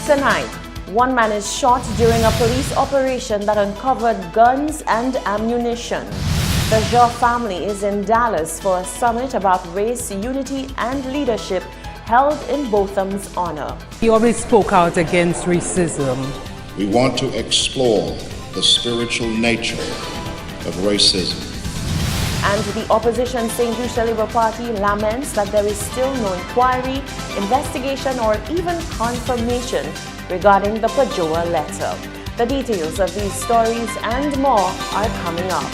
Tonight, one man is shot during a police operation that uncovered guns and ammunition. The Shaw family is in Dallas for a summit about race, unity, and leadership held in Botham's honor. He always spoke out against racism. We want to explore the spiritual nature of racism. And the opposition St. Lucia Labour Party laments that there is still no inquiry, investigation, or even confirmation regarding the Pajoa letter. The details of these stories and more are coming up.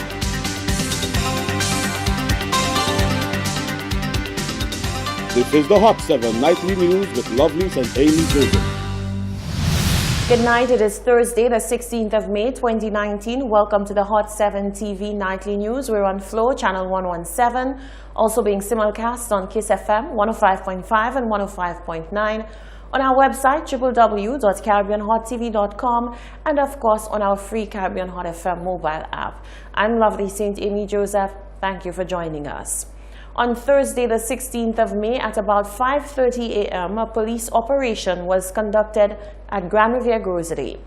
This is the Hot 7 Nightly News with Lovelace and Amy Joseph. Good night. It is Thursday, the 16th of May, 2019. Welcome to the Hot 7 TV Nightly News. We're on Flow, Channel 117, also being simulcast on Kiss FM 105.5 and 105.9, on our website, www.caribbeanhottv.com, and of course on our free Caribbean Hot FM mobile app. I'm Lovely St. Amy Joseph. Thank you for joining us. On Thursday, the 16th of May, at about 5:30 a.m., a police operation was conducted at Grand Riviere Grocery.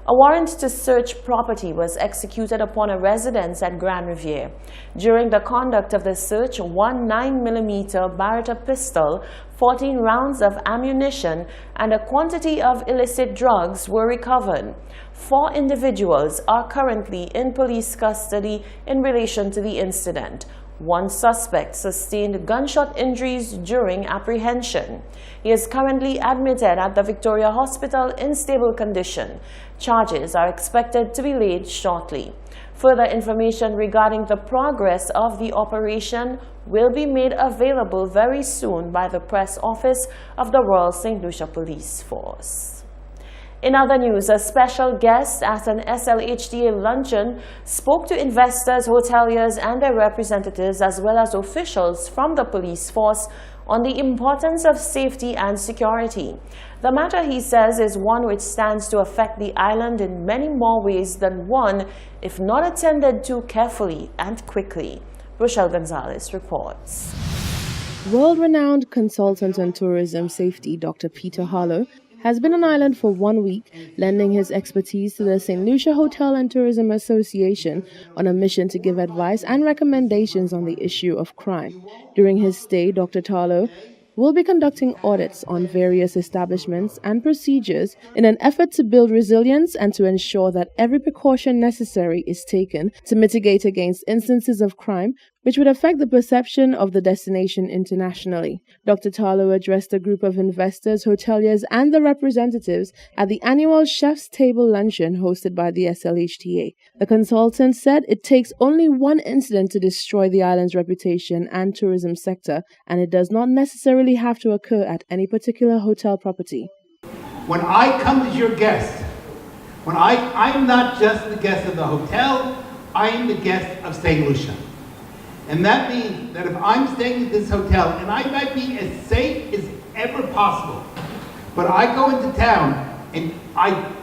A warrant to search property was executed upon a residence at Grand Riviere. During the conduct of the search, one 9mm Beretta pistol, 14 rounds of ammunition, and a quantity of illicit drugs were recovered. 4 individuals are currently in police custody in relation to the incident. One suspect sustained gunshot injuries during apprehension. He is currently admitted at the Victoria Hospital in stable condition. Charges are expected to be laid shortly. Further information regarding the progress of the operation will be made available very soon by the press office of the Royal St. Lucia Police Force. In other news, a special guest at an SLHTA luncheon spoke to investors, hoteliers, and their representatives, as well as officials from the police force, on the importance of safety and security. The matter, he says, is one which stands to affect the island in many more ways than one if not attended to carefully and quickly. Rochelle Gonzalez reports. World-renowned consultant on tourism safety, Dr. Peter Harlow, has been on island for 1 week, lending his expertise to the St. Lucia Hotel and Tourism Association on a mission to give advice and recommendations on the issue of crime. During his stay, Dr. Harlow will be conducting audits on various establishments and procedures in an effort to build resilience and to ensure that every precaution necessary is taken to mitigate against instances of crime which would affect the perception of the destination internationally. Dr. Tarlow addressed a group of investors, hoteliers, and the representatives at the annual Chef's Table luncheon hosted by the SLHTA. The consultant said it takes only one incident to destroy the island's reputation and tourism sector, and it does not necessarily have to occur at any particular hotel property. When I come as your guest, I'm not just the guest of the hotel, I am the guest of St. Lucia. And that means that if I'm staying at this hotel, and I might be as safe as ever possible, but I go into town and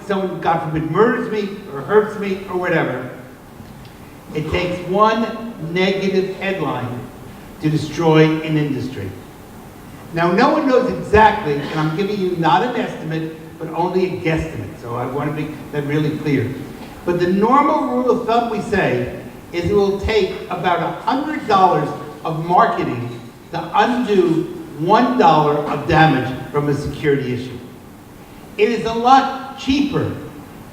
someone, God forbid, murders me or hurts me or whatever, it takes one negative headline to destroy an industry. Now, no one knows exactly, and I'm giving you not an estimate, but only a guesstimate, so I want to make that really clear. But the normal rule of thumb, we say, is it will take about $100 of marketing to undo $1 of damage from a security issue. It is a lot cheaper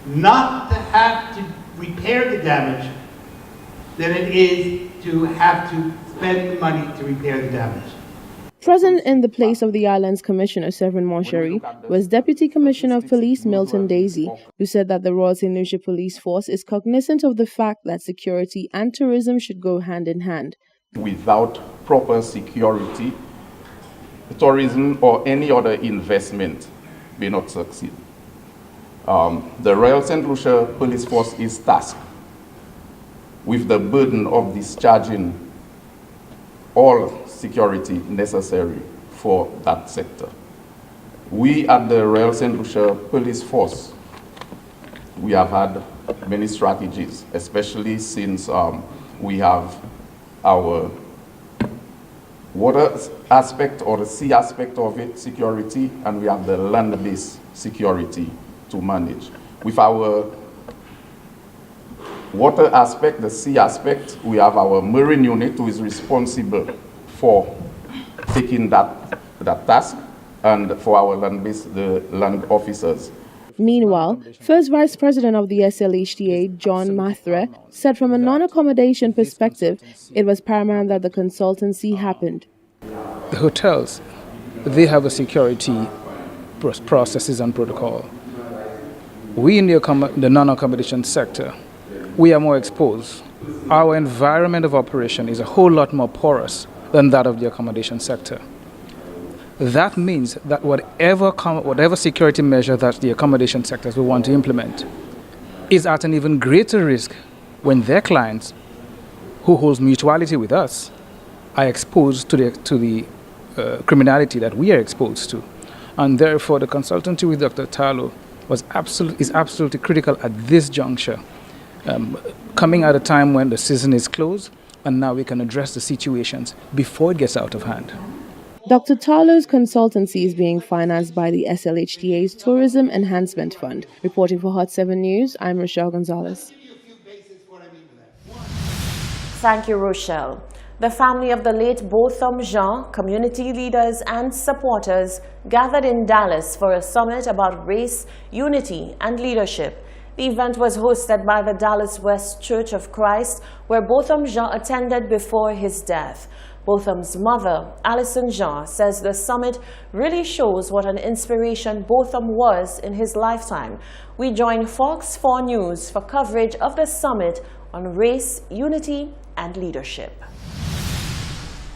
not to have to repair the damage than it is to have to spend the money to repair the damage. Present in the place of the island's Commissioner Severin Monchery was Deputy Commissioner of Police Milton Daisy, who said that the Royal St. Lucia Police Force is cognizant of the fact that security and tourism should go hand in hand. Without proper security, tourism or any other investment may not succeed. The Royal St. Lucia Police Force is tasked with the burden of discharging all security necessary for that sector. We at the Royal St. Lucia Police Force, we have had many strategies, especially since we have our water aspect or the sea aspect of it, security, and we have the land-based security to manage. With our water aspect, the sea aspect, we have our marine unit who is responsible for taking that task, and for our land-based, the land officers. Meanwhile, first Vice President of the SLHTA, John Mathre, said from a non-accommodation perspective, it was paramount that the consultancy happened. The hotels, they have a security processes and protocol. We in the non-accommodation sector, we are more exposed. Our environment of operation is a whole lot more porous than that of the accommodation sector. That means that whatever security measure that the accommodation sectors will want to implement is at an even greater risk when their clients, who holds mutuality with us, are exposed to the criminality that we are exposed to. And therefore, the consultancy with Dr. Talo is absolutely critical at this juncture, coming at a time when the season is closed, and now we can address the situations before it gets out of hand. Dr. Talo's consultancy is being financed by the SLHTA's Tourism Enhancement Fund. Reporting for Hot 7 News, I'm Rochelle Gonzalez. Thank you, Rochelle. The family of the late Botham Jean, community leaders and supporters gathered in Dallas for a summit about race, unity and leadership. The event was hosted by the Dallas West Church of Christ, where Botham Jean attended before his death. Botham's mother, Alison Jean, says the summit really shows what an inspiration Botham was in his lifetime. We join Fox 4 News for coverage of the summit on race, unity and leadership.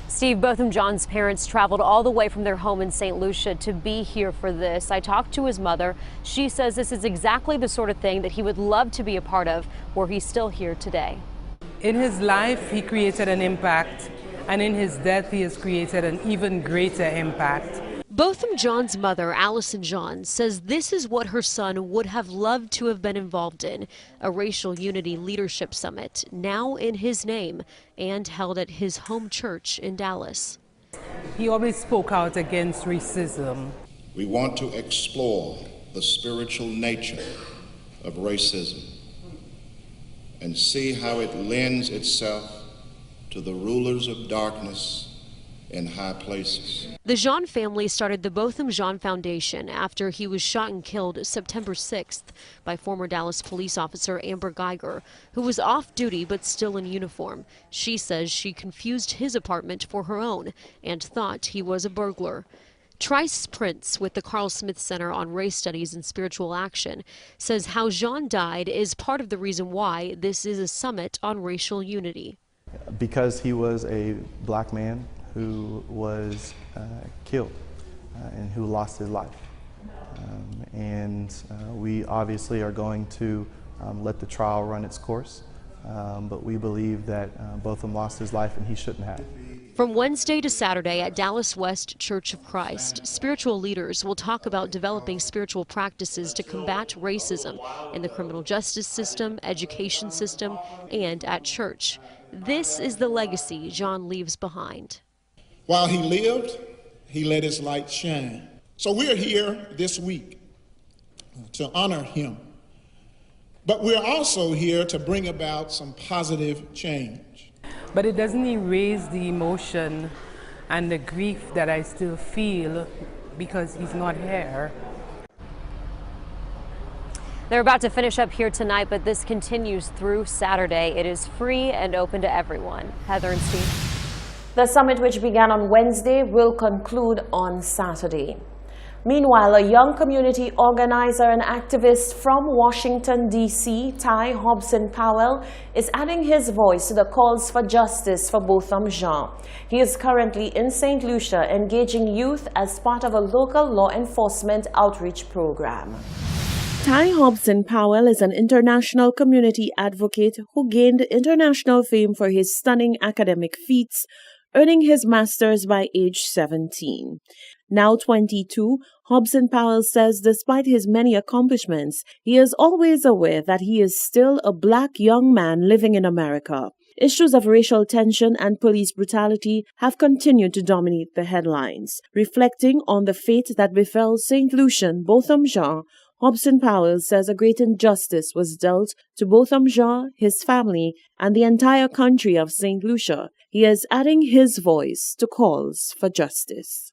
Steve, Botham Jean's parents traveled all the way from their home in St. Lucia to be here for this. I talked to his mother. She says this is exactly the sort of thing that he would love to be a part of, where he's still here today. In his life, he created an impact, and in his death, he has created an even greater impact. Botham Jean's mother, Alison Jean, says this is what her son would have loved to have been involved in, a racial unity leadership summit, now in his name, and held at his home church in Dallas. He always spoke out against racism. We want to explore the spiritual nature of racism and see how it lends itself to the rulers of darkness in high places. The Jean family started the Botham Jean Foundation after he was shot and killed September 6th by former Dallas police officer Amber Geiger, who was off duty but still in uniform. She says she confused his apartment for her own and thought he was a burglar. Trice Prince with the Carl Smith Center on Race Studies and Spiritual Action says how Jean died is part of the reason why this is a summit on racial unity. Because he was a black man who was killed and who lost his life. We obviously are going to let the trial run its course, but we believe that Botham lost his life and he shouldn't have. From Wednesday to Saturday at Dallas West Church of Christ, spiritual leaders will talk about developing spiritual practices to combat racism in the criminal justice system, education system, and at church. This is the legacy Jean leaves behind. While he lived, he let his light shine. So we're here this week to honor him. But we're also here to bring about some positive change. But it doesn't erase the emotion and the grief that I still feel because he's not here. They're about to finish up here tonight, but this continues through Saturday. It is free and open to everyone. Heather and Steve. The summit, which began on Wednesday, will conclude on Saturday. Meanwhile, a young community organizer and activist from Washington, D.C., Ty Hobson Powell, is adding his voice to the calls for justice for Botham Jean. He is currently in St. Lucia engaging youth as part of a local law enforcement outreach program. Ty Hobson Powell is an international community advocate who gained international fame for his stunning academic feats, earning his master's by age 17. Now 22, Hobson Powell says despite his many accomplishments, he is always aware that he is still a black young man living in America. Issues of racial tension and police brutality have continued to dominate the headlines. Reflecting on the fate that befell St. Lucian Botham Jean, Hobson Powell says a great injustice was dealt to Botham Jean, his family, and the entire country of St. Lucia. He is adding his voice to calls for justice.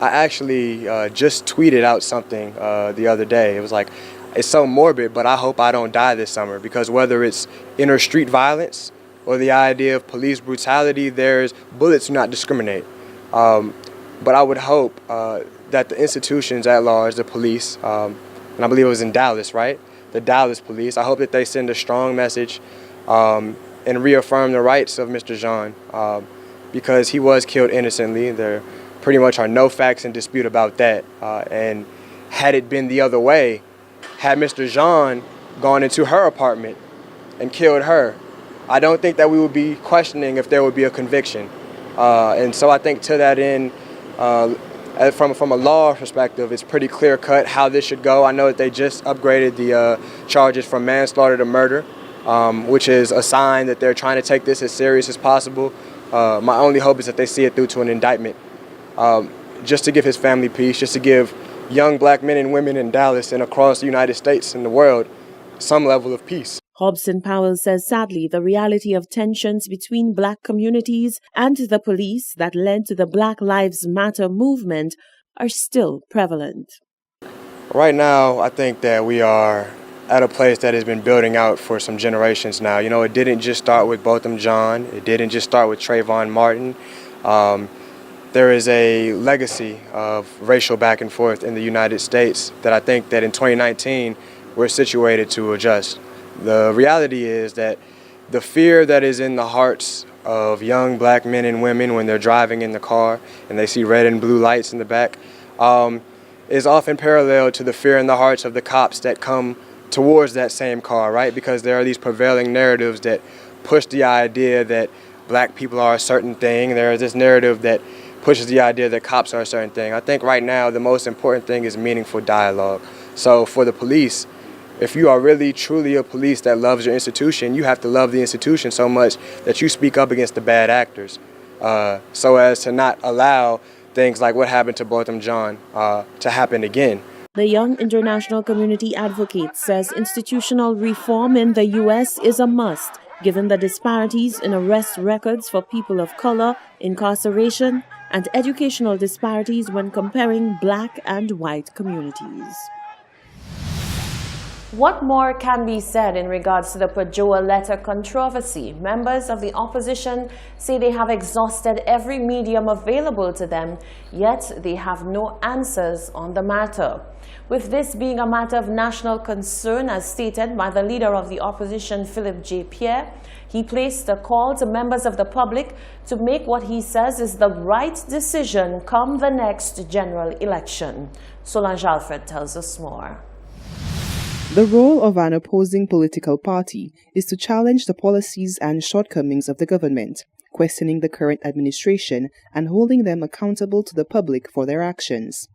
I actually just tweeted out something the other day. It was like, it's so morbid, but I hope I don't die this summer, because whether it's inner street violence or the idea of police brutality, bullets do not discriminate. But I would hope that the institutions at large, the police, and I believe it was in Dallas, right? The Dallas police, I hope that they send a strong message and reaffirm the rights of Mr. Jean, because he was killed innocently. There pretty much are no facts in dispute about that. And had it been the other way, had Mr. Jean gone into her apartment and killed her, I don't think that we would be questioning if there would be a conviction. And so I think to that end, from a law perspective, it's pretty clear cut how this should go. I know that they just upgraded the charges from manslaughter to murder, which is a sign that they're trying to take this as serious as possible. My only hope is that they see it through to an indictment, just to give his family peace, just to give young black men and women in Dallas and across the United States and the world some level of peace. Hobson Powell says sadly the reality of tensions between black communities and the police that led to the Black Lives Matter movement are still prevalent. Right now, I think that we are at a place that has been building out for some generations now. You know, it didn't just start with Botham Jean. It didn't just start with Trayvon Martin. There is a legacy of racial back and forth in the United States that I think that in 2019 we're situated to adjust. The reality is that the fear that is in the hearts of young black men and women when they're driving in the car and they see red and blue lights in the back is often parallel to the fear in the hearts of the cops that come towards that same car, right? Because there are these prevailing narratives that push the idea that black people are a certain thing. There is this narrative that pushes the idea that cops are a certain thing. I think right now the most important thing is meaningful dialogue. So for the police, if you are really truly a police that loves your institution, you have to love the institution so much that you speak up against the bad actors, so as to not allow things like what happened to Botham Jean to happen again. The Young International Community Advocate says institutional reform in the U.S. is a must, given the disparities in arrest records for people of color, incarceration, and educational disparities when comparing black and white communities. What more can be said in regards to the Pajoa letter controversy? Members of the opposition say they have exhausted every medium available to them, yet they have no answers on the matter. With this being a matter of national concern, as stated by the leader of the opposition, Philip J. Pierre, he placed a call to members of the public to make what he says is the right decision come the next general election. Solange Alfred tells us more. The role of an opposing political party is to challenge the policies and shortcomings of the government, questioning the current administration and holding them accountable to the public for their actions.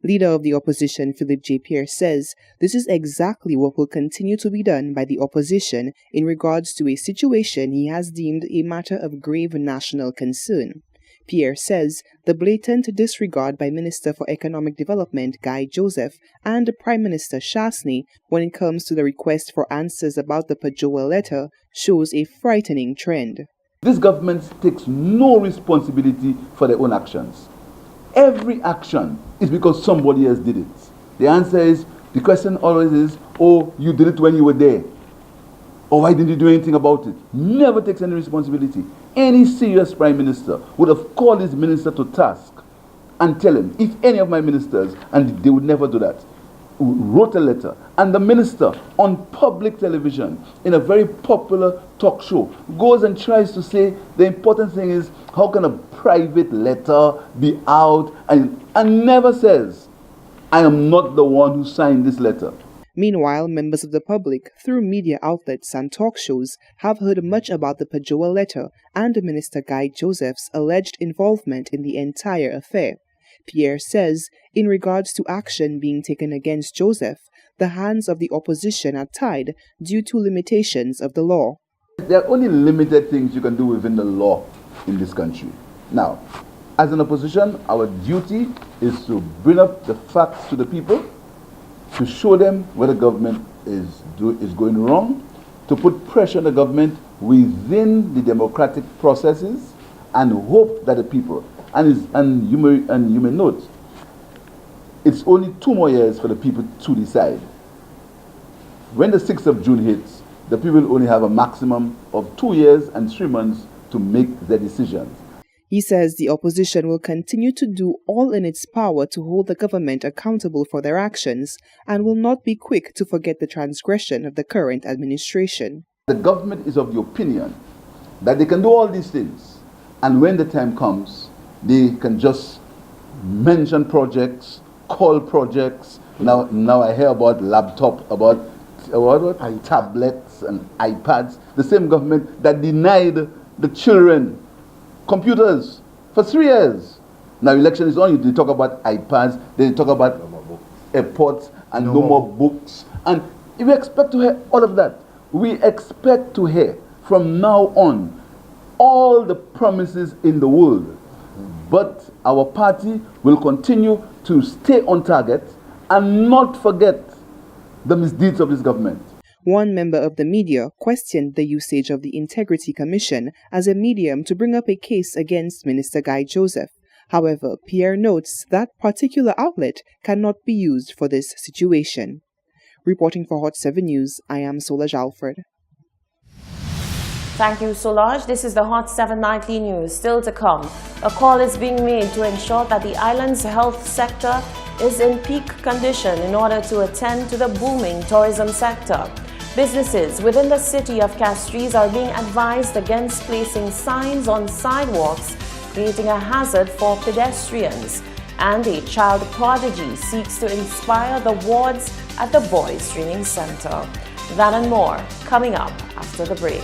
Leader of the opposition, Philip J. Pierre, says this is exactly what will continue to be done by the opposition in regards to a situation he has deemed a matter of grave national concern. Pierre says the blatant disregard by Minister for Economic Development Guy Joseph and Prime Minister Shasney when it comes to the request for answers about the Pajoa letter shows a frightening trend. This government takes no responsibility for their own actions. Every action is because somebody else did it. The answer is, the question always is, oh, you did it when you were there. Or why didn't you do anything about it? Never takes any responsibility. Any serious prime minister would have called his minister to task and tell him, if any of my ministers, and they would never do that, wrote a letter, and the minister on public television in a very popular talk show goes and tries to say the important thing is how can a private letter be out, and never says, I am not the one who signed this letter. Meanwhile, members of the public, through media outlets and talk shows, have heard much about the Pajoa letter and Minister Guy Joseph's alleged involvement in the entire affair. Pierre says, in regards to action being taken against Joseph, the hands of the opposition are tied due to limitations of the law. There are only limited things you can do within the law in this country. Now, as an opposition, our duty is to bring up the facts to the people, to show them where the government is going wrong, to put pressure on the government within the democratic processes, and hope that the people, and you may note, it's only 2 more years for the people to decide. When the 6th of June hits, the people only have a maximum of 2 years and 3 months to make their decisions. He says the opposition will continue to do all in its power to hold the government accountable for their actions and will not be quick to forget the transgression of the current administration. The government is of the opinion that they can do all these things, and when the time comes, they can just mention projects, call projects. Now I hear about laptop, about tablets and iPads. The same government that denied the children computers for 3 years. Now election is on, they talk about iPads, they talk about airports and no more books. And we expect to hear all of that. We expect to hear from now on all the promises in the world. But our party will continue to stay on target and not forget the misdeeds of this government. One member of the media questioned the usage of the Integrity Commission as a medium to bring up a case against Minister Guy Joseph. However, Pierre notes that particular outlet cannot be used for this situation. Reporting for Hot 7 News, I am Solange Alfred. Thank you, Solange. This is the Hot 7 Nightly News. Still to come, a call is being made to ensure that the island's health sector is in peak condition in order to attend to the booming tourism sector. Businesses within the city of Castries are being advised against placing signs on sidewalks, creating a hazard for pedestrians. And a child prodigy seeks to inspire the wards at the Boys Training Center. That and more coming up after the break.